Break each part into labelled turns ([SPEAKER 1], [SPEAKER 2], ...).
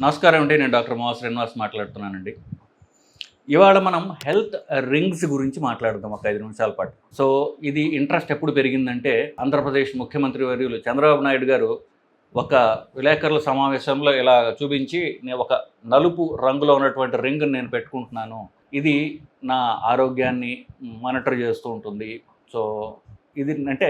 [SPEAKER 1] నమస్కారం అండి. నేను డాక్టర్ మోహన్ శ్రీనివాస్ మాట్లాడుతున్నానండి. ఇవాళ మనం హెల్త్ రింగ్స్ గురించి మాట్లాడదాం ఒక 5 నిమిషాల పాటు. సో ఇది ఇంట్రెస్ట్ ఎప్పుడు పెరిగిందంటే, ఆంధ్రప్రదేశ్ ముఖ్యమంత్రి వర్యులు చంద్రబాబు నాయుడు గారు ఒక విలేకరుల సమావేశంలో ఇలా చూపించి, నేను ఒక నలుపు రంగులో ఉన్నటువంటి రింగ్ నేను పెట్టుకుంటున్నాను, ఇది నా ఆరోగ్యాన్ని మానిటర్ చేస్తూ ఉంటుంది. సో ఇది అంటే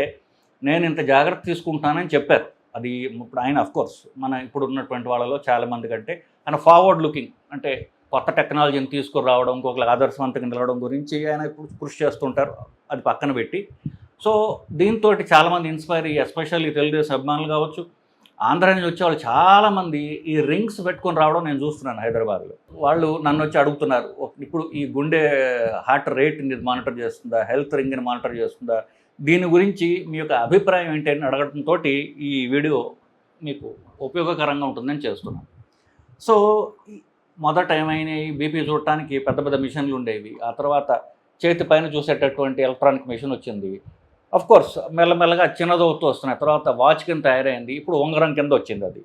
[SPEAKER 1] నేను ఇంత జాగ్రత్త తీసుకుంటున్నానని చెప్పారు. అది ఇప్పుడు ఆయన అఫ్కోర్స్ మన ఇప్పుడు ఉన్నటువంటి వాళ్ళలో చాలామంది కంటే ఆయన ఫార్వర్డ్ లుకింగ్, అంటే కొత్త టెక్నాలజీని తీసుకురావడం, ఇంకొకరికి ఆదర్శవంతంగా నిలవడం గురించి ఆయన ఇప్పుడు కృషి చేస్తుంటారు. అది పక్కన పెట్టి, సో దీంతో చాలామంది ఇన్స్పైర్ అయ్యి, ఎస్పెషల్లీ తెలుగుదేశం అభిమానులు కావచ్చు, ఆంధ్ర నుంచి వచ్చే వాళ్ళు చాలామంది ఈ రింగ్స్ పెట్టుకొని రావడం నేను చూస్తున్నాను హైదరాబాద్లో. వాళ్ళు నన్ను వచ్చి అడుగుతున్నారు, ఇప్పుడు ఈ గుండె హార్ట్ రేట్ని మానిటర్ చేస్తుందా, హెల్త్ రింగ్ని మానిటర్ చేస్తుందా, దీని గురించి మీ యొక్క అభిప్రాయం ఏంటి అని అడగడంతో ఈ వీడియో మీకు ఉపయోగకరంగా ఉంటుందని చేస్తున్నాను. సో మొదట ఏమైనాయి, బీపీ చూడటానికి పెద్ద పెద్ద మిషన్లు ఉండేవి. ఆ తర్వాత చేతి పైన చూసేటటువంటి ఎలక్ట్రానిక్ మిషన్ వచ్చింది. కోర్స్ మెల్లమెల్లగా చిన్నదవుతూ వస్తున్నాయి. తర్వాత వాచ్ కింద తయారైంది, ఇప్పుడు ఉంగరం కింద వచ్చింది. అది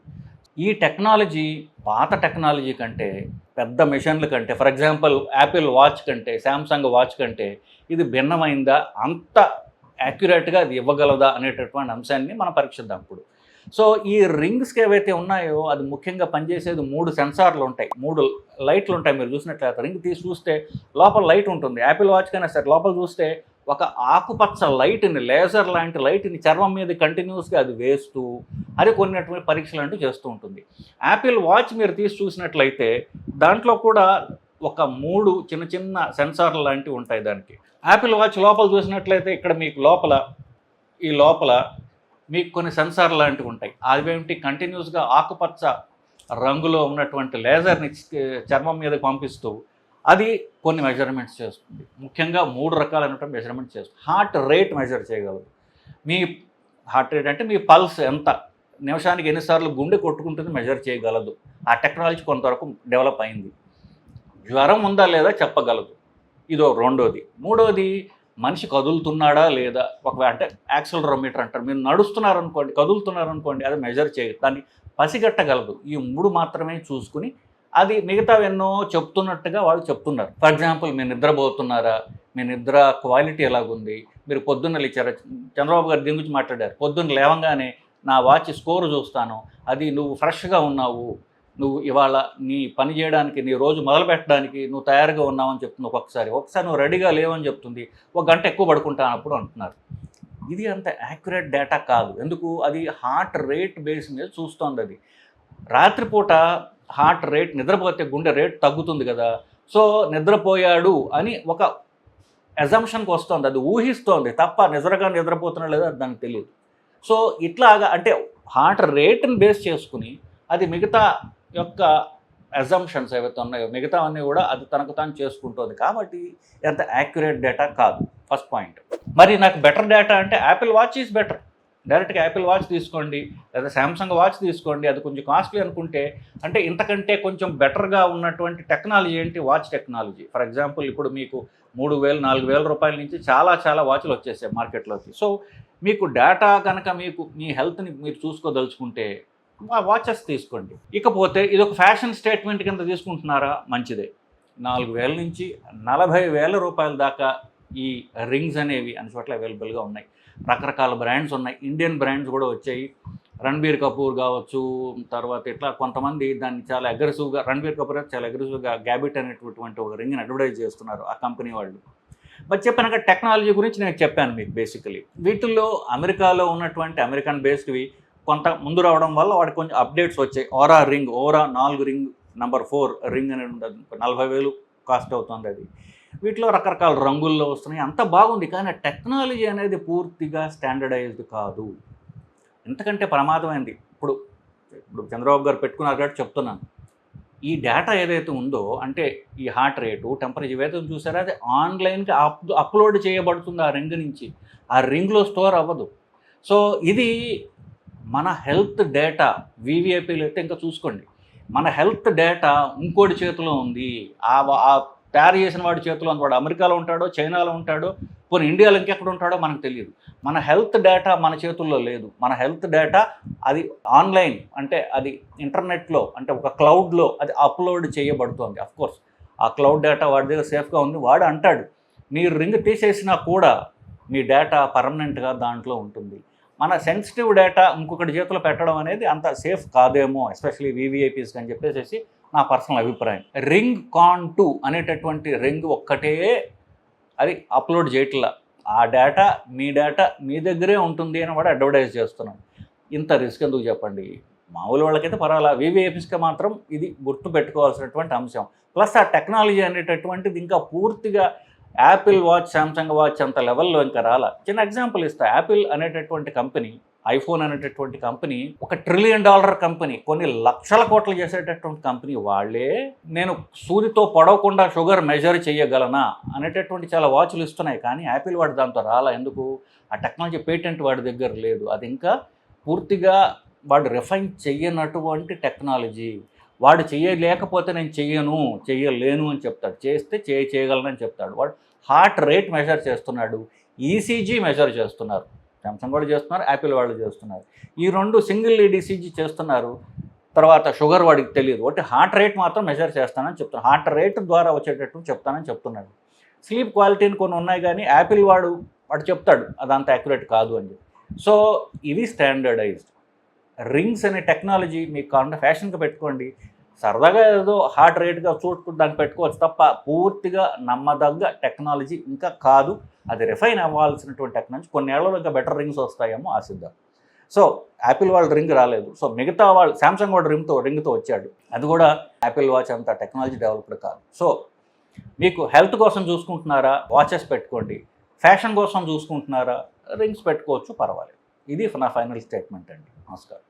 [SPEAKER 1] ఈ టెక్నాలజీ పాత టెక్నాలజీ కంటే, పెద్ద మిషన్ల కంటే, ఫర్ ఎగ్జాంపుల్ యాపిల్ వాచ్ కంటే, శాంసంగ్ వాచ్ కంటే ఇది భిన్నమైందా, అంత యాక్యురేట్గా అది ఇవ్వగలదా అనేటటువంటి అంశాన్ని మనం పరీక్షిద్దాం ఇప్పుడు. సో ఈ రింగ్స్కి ఏవైతే ఉన్నాయో అది ముఖ్యంగా పనిచేసేది 3 సెన్సార్లు ఉంటాయి, 3 లైట్లు ఉంటాయి. మీరు చూసినట్లయితే రింగ్ తీసి చూస్తే లోపల లైట్ ఉంటుంది. యాపిల్ వాచ్ కైనా సరే లోపల చూస్తే ఒక ఆకుపచ్చ లైట్ని, లేజర్ లాంటి లైట్ని చర్మం మీద కంటిన్యూస్గా అది వేస్తూ అది కొన్నిటువంటి పరీక్షలు అంటూ చేస్తూ ఉంటుంది. యాపిల్ వాచ్ మీరు తీసి చూసినట్లయితే దాంట్లో కూడా ఒక 3 చిన్న చిన్న సెన్సార్లు లాంటివి ఉంటాయి దానికి. యాపిల్ వాచ్ లోపల చూసినట్లయితే ఇక్కడ మీకు లోపల మీకు కొన్ని సెన్సార్ లాంటివి ఉంటాయి. అవేమిటి, కంటిన్యూస్గా ఆకుపచ్చ రంగులో ఉన్నటువంటి లేజర్ని చర్మం మీద పంపిస్తూ అది కొన్ని మెజర్మెంట్స్ చేస్తుంది. ముఖ్యంగా 3 రకాలైనటువంటి మెజర్మెంట్స్ చేస్తుంది. హార్ట్ రేట్ మెజర్ చేయగలదు. మీ హార్ట్ రేట్ అంటే మీ పల్స్ ఎంత, నిమిషానికి ఎన్నిసార్లు గుండె కొట్టుకుంటుంది మెజర్ చేయగలదు. ఆ టెక్నాలజీ కొంతవరకు డెవలప్ అయింది. జ్వరం ఉందా లేదా చెప్పగలదు, ఇదో రెండోది. మూడోది మనిషి కదులుతున్నాడా లేదా, ఒకవేళ అంటే యాక్సిలరోమీటర్ అంటారు. మీరు నడుస్తున్నారనుకోండి, కదులుతున్నారనుకోండి, అది మెజర్ చేయగలదు, దాన్ని పసిగట్టగలదు. ఈ 3 మాత్రమే చూసుకుని అది మిగతావి ఎన్నో చెప్తున్నట్టుగా వాళ్ళు చెప్తున్నారు. ఫర్ ఎగ్జాంపుల్, మీరు నిద్రపోతున్నారా, మీ నిద్ర క్వాలిటీ ఎలాగుంది, మీరు పొద్దున్న లేచారా. చంద్రబాబు గారు దీని గురించి మాట్లాడారు. పొద్దున్న లేవంగానే నా వాచ్ స్కోర్ చూస్తాను, అది నువ్వు ఫ్రెష్గా ఉన్నావు, నువ్వు ఇవాళ నీ పని చేయడానికి, నీ రోజు మొదలు పెట్టడానికి నువ్వు తయారుగా ఉన్నావని చెప్తుంది. ఒకసారి నువ్వు రెడీగా లేవని చెప్తుంది. 1 గంట ఎక్కువ పడుకుంటానప్పుడు అంటున్నారు. ఇది అంత యాక్యురేట్ డేటా కాదు. ఎందుకు, అది హార్ట్ రేట్ బేస్ మీద చూస్తోంది. అది రాత్రిపూట హార్ట్ రేట్, నిద్రపోతే గుండె రేట్ తగ్గుతుంది కదా, సో నిద్రపోయాడు అని ఒక అజంప్షన్కి వస్తుంది. అది ఊహిస్తోంది తప్ప నిజంగా నిద్రపోతున్నా లేదా దానికి తెలియదు. సో ఇట్లాగా అంటే హార్ట్ రేట్ని బేస్ చేసుకుని అది మిగతా యొక్క అజంప్షన్స్ ఏవైతే ఉన్నాయో మిగతా అన్నీ కూడా అది తనకు తాను చేసుకుంటుంది. కాబట్టి ఎంత యాక్యురేట్ డేటా కాదు, ఫస్ట్ పాయింట్. మరి నాకు బెటర్ డేటా అంటే యాపిల్ వాచ్ ఈజ్ బెటర్. డైరెక్ట్గా యాపిల్ వాచ్ తీసుకోండి, లేదా శాంసంగ్ వాచ్ తీసుకోండి. అది కొంచెం కాస్ట్లీ అనుకుంటే, అంటే ఇంతకంటే కొంచెం బెటర్గా ఉన్నటువంటి టెక్నాలజీ ఏంటి, వాచ్ టెక్నాలజీ. ఫర్ ఎగ్జాంపుల్, ఇప్పుడు మీకు 3,000-4,000 రూపాయల నుంచి చాలా వాచ్లు వచ్చేసాయి మార్కెట్లోకి. సో మీకు డేటా కనుక మీ హెల్త్ని మీరు చూసుకోదలుచుకుంటే వాచెస్ తీసుకోండి. ఇకపోతే ఇది ఒక ఫ్యాషన్ స్టేట్మెంట్ కింద తీసుకుంటున్నారా, మంచిదే. 4,000 నుంచి 40,000 రూపాయల దాకా ఈ రింగ్స్ అనేవి అన్ని చోట్ల అవైలబుల్గా ఉన్నాయి. రకరకాల బ్రాండ్స్ ఉన్నాయి, ఇండియన్ బ్రాండ్స్ కూడా వచ్చాయి. రణబీర్ కపూర్ కావచ్చు, తర్వాత ఇట్లా కొంతమంది దాన్ని చాలా అగ్రెసివ్గా, రణబీర్ కపూర్ చాలా అగ్రెసివ్గా గ్యాబిట్ అనేటటువంటి ఒక రింగ్ని అడ్వర్టైజ్ చేస్తున్నారు ఆ కంపెనీ వాళ్ళు. బట్ చెప్పాక టెక్నాలజీ గురించి నేను చెప్పాను మీకు. బేసికలీ వీటిల్లో అమెరికాలో ఉన్నటువంటి అమెరికన్ బేస్డ్వి కొంత ముందు రావడం వల్ల వాటికి కొంచెం అప్డేట్స్ వచ్చాయి. ఓరా 4 రింగ్ నంబర్ 4 రింగ్ అనేది ఉంటుంది, 40,000 కాస్ట్ అవుతుంది. అది వీటిలో రకరకాల రంగుల్లో వస్తున్నాయి, అంత బాగుంది. కానీ టెక్నాలజీ అనేది పూర్తిగా స్టాండర్డైజ్డ్ కాదు, ఎంతకంటే ప్రమాదమైంది. ఇప్పుడు చంద్రబాబు గారు పెట్టుకున్నారు కాబట్టి చెప్తున్నాను. ఈ డేటా ఏదైతే ఉందో, అంటే ఈ హార్ట్ రేటు, టెంపరేచర్ ఏదైతే చూసారో అది ఆన్లైన్కి అప్లోడ్ చేయబడుతుంది ఆ రింగ్ నుంచి, ఆ రింగ్లో స్టోర్ అవ్వదు. సో ఇది మన హెల్త్ డేటా, వీవీఐపీలు అయితే ఇంకా చూసుకోండి, మన హెల్త్ డేటా ఇంకోటి చేతిలో ఉంది. ఆ తయారు చేసిన వాడి చేతిలో ఉంది. వాడు అమెరికాలో ఉంటాడో, చైనాలో ఉంటాడో, పోనీ ఇండియాలో ఇంకెక్కడ ఉంటాడో మనకు తెలియదు. మన హెల్త్ డేటా మన చేతుల్లో లేదు. మన హెల్త్ డేటా అది ఆన్లైన్, అంటే అది ఇంటర్నెట్లో, అంటే ఒక క్లౌడ్లో అది అప్లోడ్ చేయబడుతోంది. అఫ్కోర్స్ ఆ క్లౌడ్ డేటా వాడి దగ్గర సేఫ్గా ఉంది. వాడు అంటాడు మీరు రింగ్ తీసేసినా కూడా మీ డేటా పర్మనెంట్గా దాంట్లో ఉంటుంది. మన సెన్సిటివ్ డేటా ఇంకొకటి చేతిలో పెట్టడం అనేది అంత సేఫ్ కాదేమో, ఎస్పెషలీ వీవీఐపీస్కి అని చెప్పేసి నా పర్సనల్ అభిప్రాయం. రింగ్ కాన్ 2 అనేటటువంటి రింగ్ ఒక్కటే అది అప్లోడ్ చేయట్లా. ఆ డేటా మీ దగ్గరే ఉంటుంది అని వాడు అడ్వర్టైజ్ చేస్తున్నాడు. ఇంత రిస్క్ ఎందుకు చెప్పండి? మామూలు వాళ్ళకైతే పర్వాలా, వీవీఐపీస్కి మాత్రం ఇది గుర్తు పెట్టుకోవాల్సినటువంటి అంశం. ప్లస్ ఆ టెక్నాలజీ అనేటటువంటిది ఇంకా పూర్తిగా యాపిల్ వాచ్, శాంసంగ్ వాచ్ అంత లెవెల్లో ఇంకా రాలా. చిన్న ఎగ్జాంపుల్ ఇస్తా. యాపిల్ అనేటటువంటి కంపెనీ, ఐఫోన్ అనేటటువంటి కంపెనీ $1 ట్రిలియన్ కంపెనీ, కొన్ని లక్షల కోట్లు చేసేటటువంటి కంపెనీ. వాళ్ళే నేను సూదితో పొడవకుండా షుగర్ మెజర్ చేయగలనా అనేటటువంటి చాలా వాచ్లు ఇస్తున్నాయి. కానీ యాపిల్ వాడు దాంతో రాలా. ఎందుకు? ఆ టెక్నాలజీ పేటెంట్ వాడి దగ్గర లేదు. అది ఇంకా పూర్తిగా వాడు రిఫైన్ చెయ్యనటువంటి టెక్నాలజీ. వాడు చేయలేకపోతే నేను చేయలేను అని చెప్తాడు. చేస్తే చేయగలనని చెప్తాడు. వాడు హార్ట్ రేట్ మెజర్ చేస్తున్నాడు, ఈసీజీ మెజర్ చేస్తున్నారు. శాంసంగ్ వాళ్ళు చేస్తున్నారు, యాపిల్ వాళ్ళు చేస్తున్నారు. ఈ రెండు సింగిల్ లీడ్ ఈసీజీ చేస్తున్నారు. తర్వాత షుగర్ వాడికి తెలియదు. ఒకటి హార్ట్ రేట్ మాత్రం మెజర్ చేస్తానని చెప్తున్నాను. హార్ట్ రేట్ ద్వారా వచ్చేటట్టు చెప్తానని చెప్తున్నాడు. స్లీప్ క్వాలిటీని కొన్ని ఉన్నాయి, కానీ యాపిల్ వాడు చెప్తాడు అదంత యాక్యురేట్ కాదు అని చెప్పి. సో ఇవి స్టాండర్డైజ్డ్ రింగ్స్ అనే టెక్నాలజీ. మీకు కావాలంటే ఫ్యాషన్గా పెట్టుకోండి, సరదాగా ఏదో హార్ట్ రేట్గా చూసుకుంటూ దాన్ని పెట్టుకోవచ్చు తప్ప పూర్తిగా నమ్మదగ్గ టెక్నాలజీ ఇంకా కాదు. అది రిఫైన్ అవ్వాల్సినటువంటి టెక్నాలజీ. కొన్ని ఏళ్లలో ఇంకా బెటర్ రింగ్స్ వస్తాయేమో ఆశిద్దాం. సో యాపిల్ వాళ్ళు రింగ్ రాలేదు. సో మిగతా వాళ్ళు శాంసంగ్ వాడు రింగ్తో వచ్చాడు. అది కూడా యాపిల్ వాచ్ అంత టెక్నాలజీ డెవలప్డ్ కాదు. సో మీకు హెల్త్ కోసం చూసుకుంటున్నారా, వాచెస్ పెట్టుకోండి. ఫ్యాషన్ కోసం చూసుకుంటున్నారా, రింగ్స్ పెట్టుకోవచ్చు, పర్వాలేదు. ఇది నా ఫైనల్ స్టేట్మెంట్ అండి. నమస్కారం.